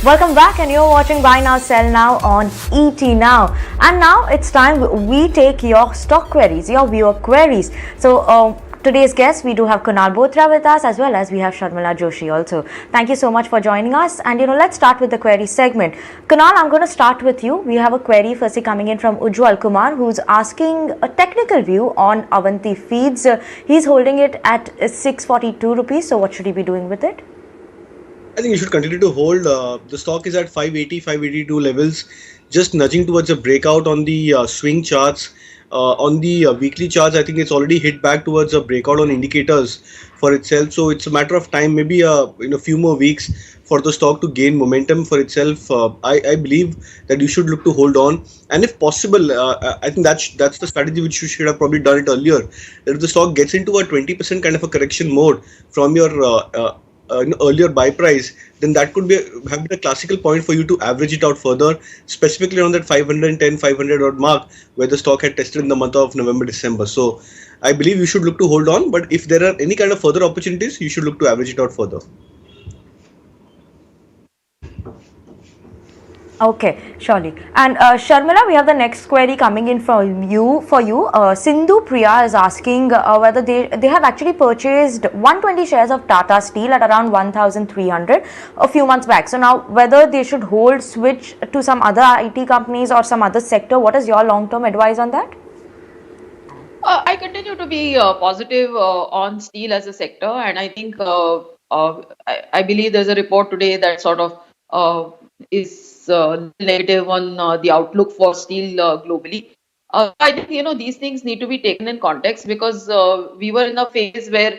Welcome back, and you're watching Buy Now Sell Now on ET Now. And now it's time we take your stock queries, your viewer queries. So today's guest, we do have Kunal Bothra with us, as well as we have Sharmila Joshi also. Thank you so much for joining us. And let's start with the query segment. Kunal, I'm going to start with you. We have a query firstly coming in from Ujjwal Kumar, who's asking a technical view on Avanti Feeds. He's holding it at 642 rupees. So what should he be doing with it? I think you should continue to hold. The stock is at 580, 582 levels, just nudging towards a breakout on the swing charts. On the weekly charts, I think it's already hit back towards a breakout on indicators for itself. So it's a matter of time, maybe in a few more weeks, for the stock to gain momentum for itself. I believe that you should look to hold on, and if possible, I think that's the strategy which you should have probably done it earlier. That if the stock gets into a 20% kind of a correction mode from your earlier buy price, then that could have been a classical point for you to average it out further, specifically on that 510, 500 odd mark where the stock had tested in the month of November, December. So I believe you should look to hold on, but if there are any kind of further opportunities, you should look to average it out further. Okay, surely. And Sharmila, we have the next query coming in for you. Sindhu Priya is asking whether they have actually purchased 120 shares of Tata Steel at around 1,300 a few months back. So now whether they should switch to some other IT companies or some other sector. What is your long-term advice on that? I continue to be positive on steel as a sector, and I think I believe there's a report today that sort of is negative on the outlook for steel globally. I think these things need to be taken in context, because we were in a phase where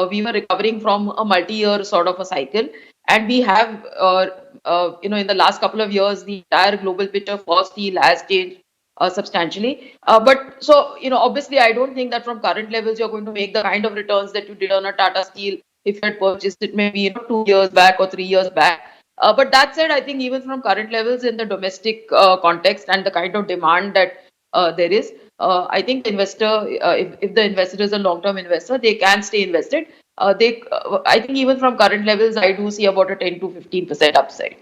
we were recovering from a multi-year sort of a cycle, and we have in the last couple of years the entire global picture for steel has changed substantially. But so, obviously, I don't think that from current levels you're going to make the kind of returns that you did on a Tata Steel if you had purchased it maybe 2 years back or 3 years back. But that said, I think even from current levels in the domestic context and the kind of demand that there is, I think the investor, if the investor is a long-term investor, they can stay invested. I think even from current levels, I do see about a 10 to 15% upside.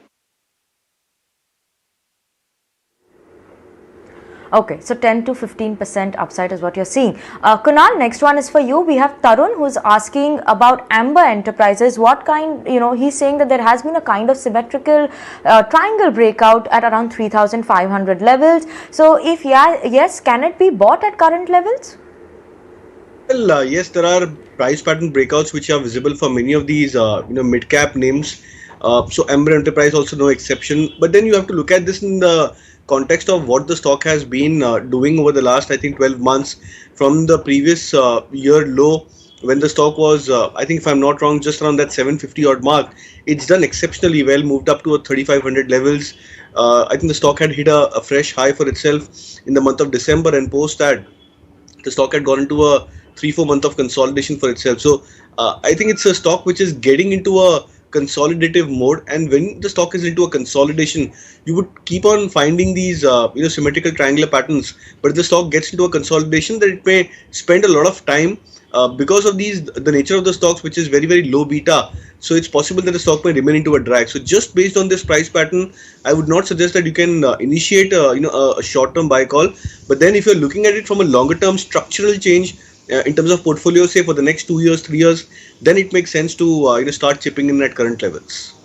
Okay, so 10 to 15% upside is what you're seeing. Kunal, next one is for you. We have Tarun who's asking about Amber Enterprises. What kind, he's saying that there has been a kind of symmetrical triangle breakout at around 3,500 levels. So if yes, can it be bought at current levels? Well, yes, there are price pattern breakouts which are visible for many of these mid-cap names. So Amber Enterprise also no exception. But then you have to look at this in the context of what the stock has been doing over the last, I think, 12 months from the previous year low, when the stock was, I think if I'm not wrong, just around that 750 odd mark. It's done exceptionally well, moved up to a 3,500 levels. I think the stock had hit a fresh high for itself in the month of December, and post that the stock had gone into a 3-4 month of consolidation for itself. So I think it's a stock which is getting into a consolidative mode, and when the stock is into a consolidation, you would keep on finding these symmetrical triangular patterns. But if the stock gets into a consolidation, then it may spend a lot of time because of the nature of the stocks, which is very, very low beta. So it's possible that the stock may remain into a drag. So just based on this price pattern, I would not suggest that you can initiate a short-term buy call. But then if you're looking at it from a longer-term structural change in terms of portfolio, say for the next 2 years, 3 years, then it makes sense to start chipping in at current levels.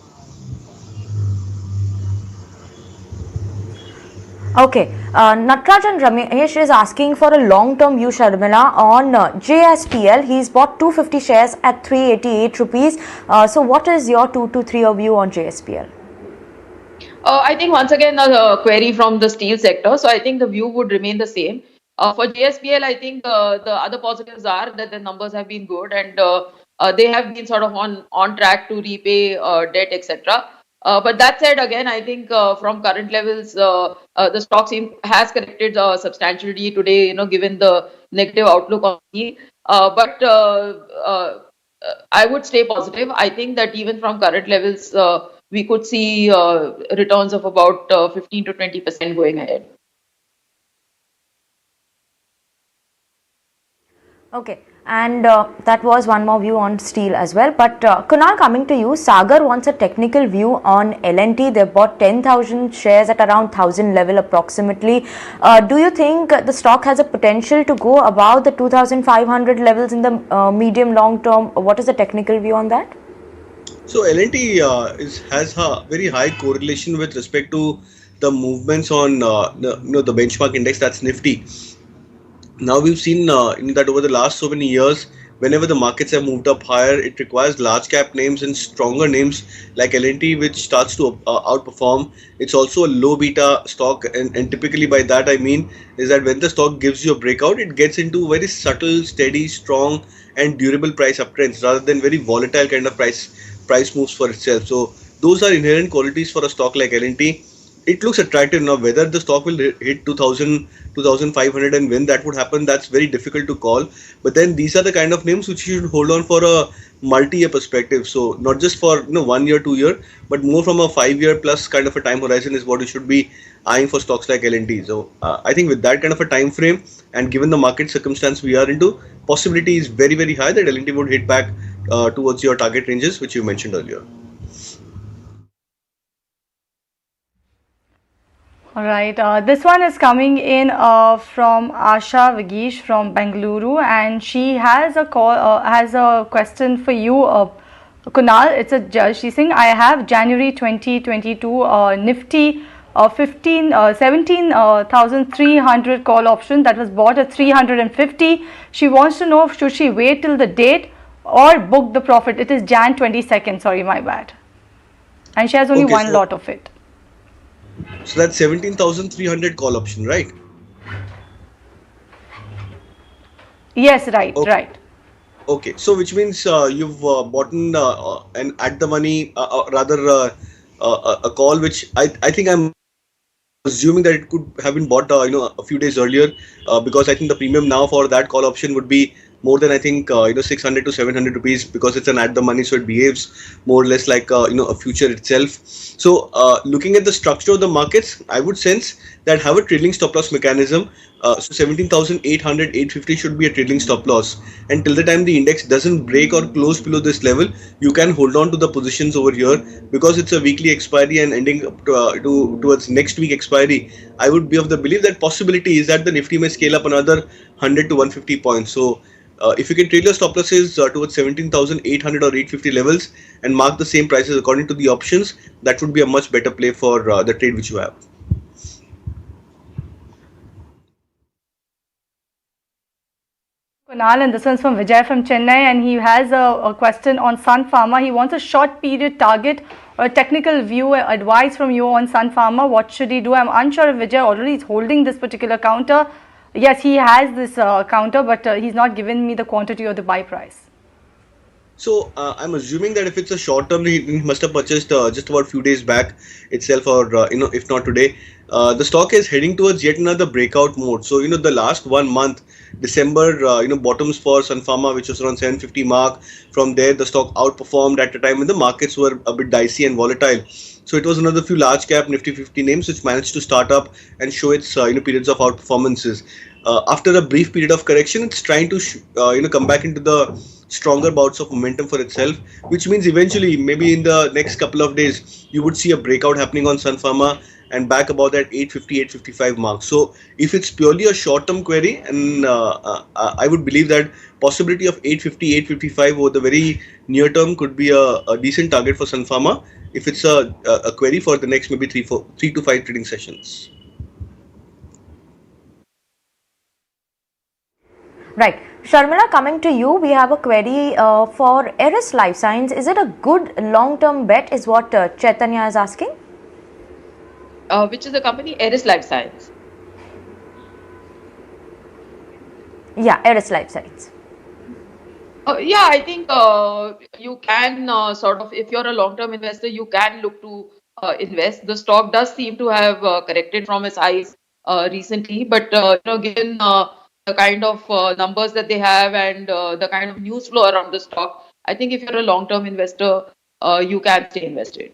Okay, Natrajan Ramesh is asking for a long-term view, Sharmila, on JSPL. He's bought 250 shares at 388 rupees. So what is your 2 to 3 year view on JSPL? I think once again a query from the steel sector. So I think the view would remain the same. For JSPL, I think the other positives are that the numbers have been good, and they have been sort of on track to repay debt, etc. But that said, again, I think from current levels, the stock has corrected substantially today, given the negative outlook on steel. But I would stay positive. I think that even from current levels, we could see returns of about 15 to 20% going ahead. Okay, And that was one more view on steel as well. But Kunal, coming to you, Sagar wants a technical view on L&T. They bought 10,000 shares at around 1,000 level approximately. Do you think the stock has a potential to go above the 2,500 levels in the medium long term? What is the technical view on that? So L&T has a very high correlation with respect to the movements on the benchmark index, that's Nifty. Now we've seen that over the last so many years, whenever the markets have moved up higher, it requires large cap names and stronger names like L&T, which starts to outperform. It's also a low beta stock, and typically by that I mean is that when the stock gives you a breakout, it gets into very subtle, steady, strong, and durable price uptrends rather than very volatile kind of price moves for itself. So those are inherent qualities for a stock like L&T. It looks attractive now. Whether the stock will hit 2000, 2500, and when that would happen, that's very difficult to call. But then these are the kind of names which you should hold on for a multi-year perspective. So not just for 1 year, 2 year, but more from a 5 year plus kind of a time horizon is what you should be eyeing for stocks like L&T. So I think with that kind of a time frame and given the market circumstance we are into, possibility is very very high that L&T would hit back towards your target ranges which you mentioned earlier. All right, this one is coming in from Asha Vigesh from Bengaluru, and she has a question for you, Kunal. It's a judge. She's saying, I have January 2022 Nifty 17,300 call option that was bought at 350. She wants to know, should she wait till the date or book the profit? It is Jan 22nd. Sorry, my bad. And she has only one lot of it. So that's 17,300 call option, right? Yes, right, okay. right. Okay, so which means you've bought an at the money, rather a call which I think I'm assuming that it could have been bought a few days earlier, because I think the premium now for that call option would be more than I think 600 to 700 rupees, because it's an at the money, so it behaves more or less like a future itself. So looking at the structure of the markets, I would sense that have a trailing stop loss mechanism. So 17,800, 850 should be a trailing stop loss, and till the time the index doesn't break or close below this level, you can hold on to the positions over here, because it's a weekly expiry and ending up towards next week expiry. I would be of the belief that possibility is that the Nifty may scale up another 100 to 150 points. So if you can trade your stop losses towards 17,800 or 850 levels and mark the same prices according to the options, that would be a much better play for the trade which you have. Kunal, and this one's from Vijay from Chennai, and he has a question on Sun Pharma. He wants a short period target or technical view advice from you on Sun Pharma. What should he do? I'm unsure if Vijay already is holding this particular counter. Yes, he has this counter, but he's not given me the quantity or the buy price. So I'm assuming that if it's a short term, he must have purchased just about a few days back itself, or if not today. The stock is heading towards yet another breakout mode. So the last 1 month, December, bottoms for Sun Pharma, which was around 750 mark. From there, the stock outperformed at a time when the markets were a bit dicey and volatile. So it was another few large cap Nifty 50 names which managed to start up and show its periods of outperformances. After a brief period of correction, it's trying to come back into the stronger bouts of momentum for itself, which means eventually, maybe in the next couple of days, you would see a breakout happening on Sun Pharma and back about that 850, 855 mark. So if it's purely a short-term query, and I would believe that possibility of 850, 855 over the very near term could be a decent target for Sun Pharma if it's a query for the next maybe 3 to 5 trading sessions. Right. Sharmila, coming to you, we have a query for Eris Lifesciences. Is it a good long-term bet is what Chaitanya is asking? Which is the company? Eris Lifesciences. Yeah, Eris Lifesciences. Yeah, I think you can sort of, if you're a long-term investor, you can look to invest. The stock does seem to have corrected from its highs recently, but given the kind of numbers that they have and the kind of news flow around the stock, I think if you're a long-term investor, you can stay invested.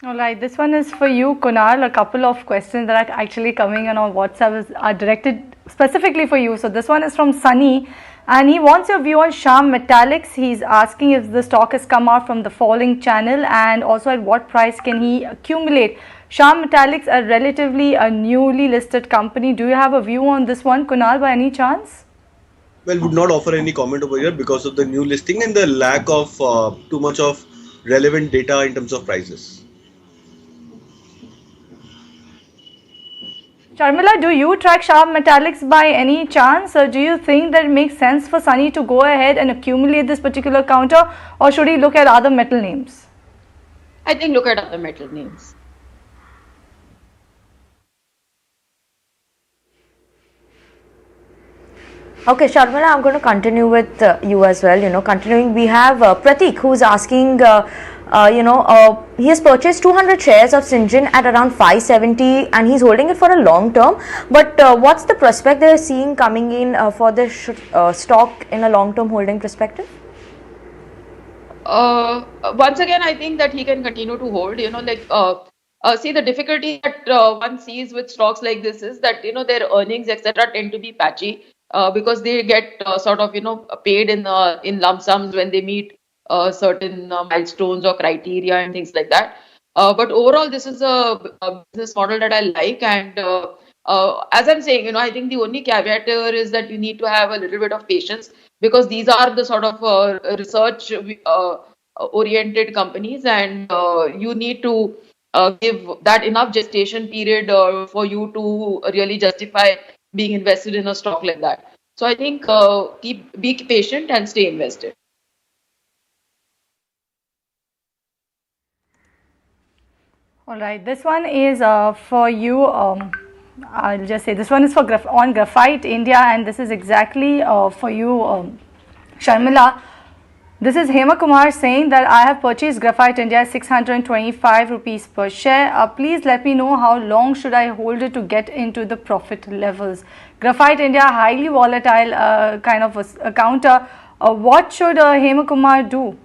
All right, this one is for you, Kunal. A couple of questions that are actually coming in on WhatsApp are directed specifically for you. So this one is from Sunny, and he wants your view on Shyam Metallics. He's asking if the stock has come out from the falling channel, and also at what price can he accumulate. Shyam Metallics, a relatively a newly listed company. Do you have a view on this one, Kunal, by any chance? Well, would not offer any comment over here because of the new listing and the lack of too much of relevant data in terms of prices. Sharmila, do you track Shyam Metallics by any chance, or do you think that it makes sense for Sunny to go ahead and accumulate this particular counter, or should he look at other metal names? I think look at other metal names. Okay, Sharmila, I'm going to continue with you as well. Continuing, we have Pratik, who's asking, he has purchased 200 shares of Syngene at around 570 and he's holding it for a long term. But what's the prospect they're seeing coming in for the stock in a long term holding perspective? Once again, I think that he can continue to hold. See, the difficulty that one sees with stocks like this is that their earnings etc. tend to be patchy because they get sort of paid in lump sums when they meet certain milestones or criteria and things like that. But overall, this is a business model that I like, and as I'm saying, I think the only caveat here is that you need to have a little bit of patience because these are the sort of research oriented companies, and you need to give that enough gestation period for you to really justify being invested in a stock like that. So I think be patient and stay invested. All right, this one is for you. I'll just say this one is for on Graphite India, and this is exactly for you, Sharmila. This is Hema Kumar saying that I have purchased Graphite India at 625 rupees per share. Please let me know how long should I hold it to get into the profit levels. Graphite India, highly volatile kind of a counter. What should Hema Kumar do?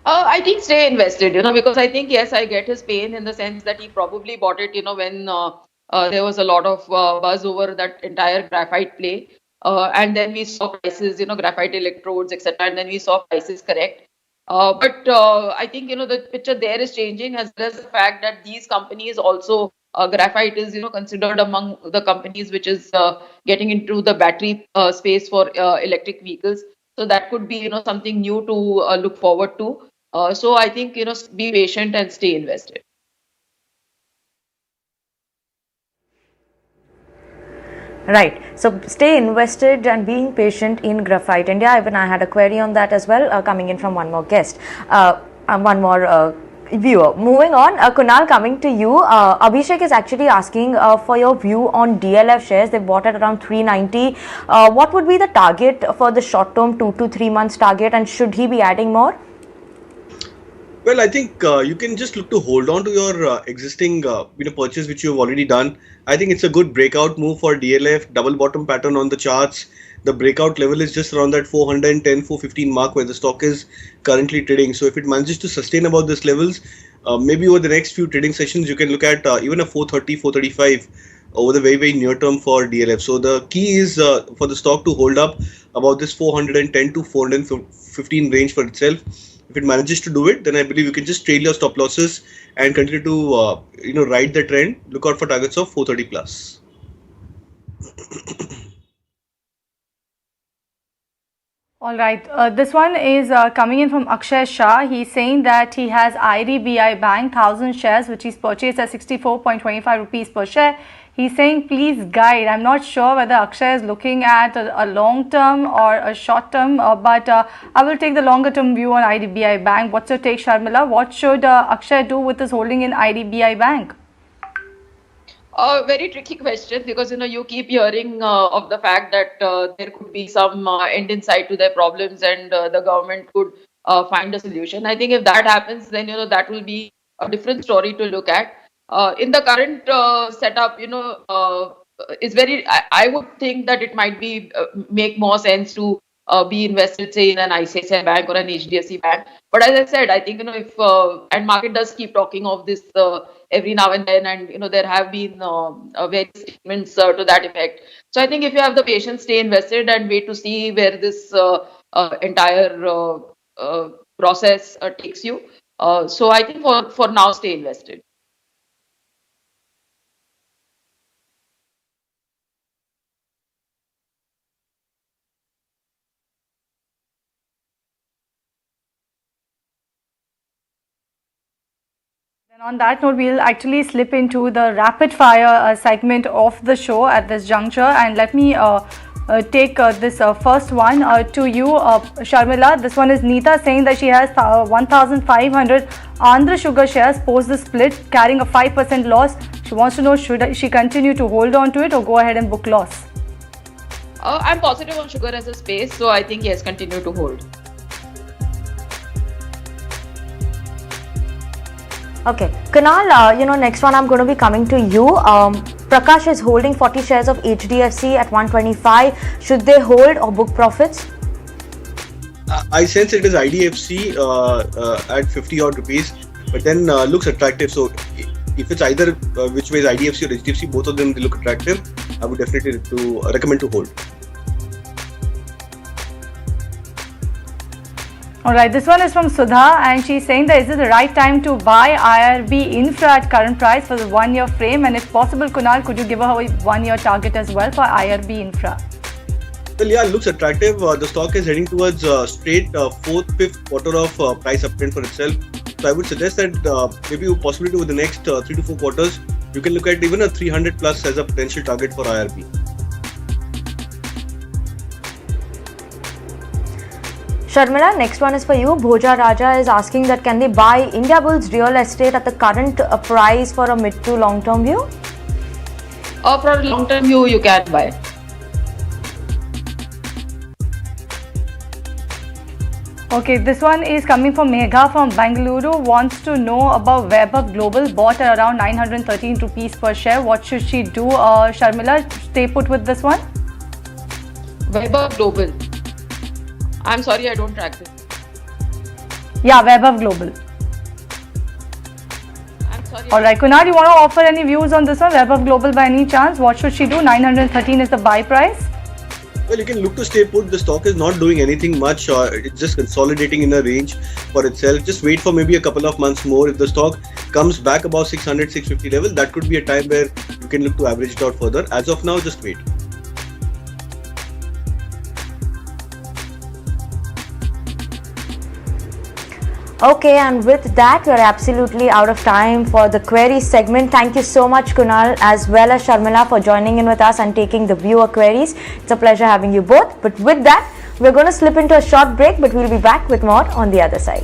I think stay invested, because I think, yes, I get his pain in the sense that he probably bought it, when there was a lot of buzz over that entire graphite play. And then we saw prices, graphite electrodes, etc. And then we saw prices correct. But I think, the picture there is changing, as well as the fact that these companies also, graphite is, considered among the companies which is getting into the battery space for electric vehicles. So that could be, something new to look forward to. So I think, be patient and stay invested. Right. So stay invested and being patient in Graphite India. Even I had a query on that as well, coming in from one more guest, one more viewer. Moving on, Kunal, coming to you. Abhishek is actually asking for your view on DLF shares. They bought at around 390. What would be the target for the short term 2 to 3 months target, and should he be adding more? Well, I think you can just look to hold on to your existing purchase which you have already done. I think it's a good breakout move for DLF, double bottom pattern on the charts. The breakout level is just around that 410, 415 mark where the stock is currently trading. So if it manages to sustain about these levels, maybe over the next few trading sessions, you can look at even a 430, 435 over the very, very near term for DLF. So the key is for the stock to hold up about this 410 to 415 range for itself. If it manages to do it, then I believe you can just trail your stop losses and continue to ride the trend. Look out for targets of 430 plus. All right, this one is coming in from Akshay Shah. He's saying that he has IDBI Bank 1000 shares which he's purchased at 64.25 rupees per share. He's saying please guide. I'm not sure whether Akshay is looking at a long term or a short term, but I will take the longer term view on IDBI Bank. What's your take, Sharmila? What should Akshay do with his holding in IDBI Bank? A very tricky question because you keep hearing of the fact that there could be some end in sight to their problems and the government could find a solution. I think if that happens, then that will be a different story to look at. In the current setup, is very. I would think that it might be make more sense to be invested, say, in an ICICI Bank or an HDFC Bank. But as I said, I think, if and market does keep talking of this every now and then, and there have been various statements to that effect. So I think if you have the patience, stay invested and wait to see where this entire process takes you. So I think for now, stay invested. And on that note, we'll actually slip into the rapid fire segment of the show at this juncture. And let me take this first one to you, Sharmila. This one is Neeta saying that she has 1,500 Andhra Sugar shares post the split, carrying a 5% loss. She wants to know, should she continue to hold on to it or go ahead and book loss? I'm positive on sugar as a space, so I think yes, continue to hold. Okay, Kunal, next one I'm going to be coming to you. Prakash is holding 40 shares of HDFC at 125. Should they hold or book profits? I sense it is IDFC at 50 odd rupees, but then looks attractive. So if it's either which way is IDFC or HDFC, both of them they look attractive. I would definitely recommend to hold. Alright, this one is from Sudha and she's saying that is it the right time to buy IRB Infra at current price for the 1 year frame, and if possible, Kunal, could you give her a 1 year target as well for IRB Infra? Well, yeah, looks attractive. The stock is heading towards straight fifth quarter of price uptrend for itself. So I would suggest that maybe possibly over the next 3 to 4 quarters, you can look at even a 300 plus as a potential target for IRB. Sharmila, next one is for you. Bhoja Raja is asking that can they buy Indiabulls real estate at the current price for a mid to long term view? For a long term view, you can buy. Okay, this one is coming from Megha from Bangalore. Wants to know about Vaibhav Global, bought at around 913 rupees per share. What should she do? Sharmila, stay put with this one. Vaibhav Global. I'm sorry, I don't track this. Yeah, Vaibhav Global. I'm sorry. Alright, Kunal, you want to offer any views on this one? Vaibhav Global by any chance? What should she do? 913 is the buy price. Well, you can look to stay put. The stock is not doing anything much. It's just consolidating in a range for itself. Just wait for maybe a couple of months more. If the stock comes back above 600, 650 level, that could be a time where you can look to average it out further. As of now, just wait. Okay, and with that, we're absolutely out of time for the queries segment. Thank you so much, Kunal, as well as Sharmila, for joining in with us and taking the viewer queries. It's a pleasure having you both. But with that, we're going to slip into a short break, but we'll be back with more on the other side.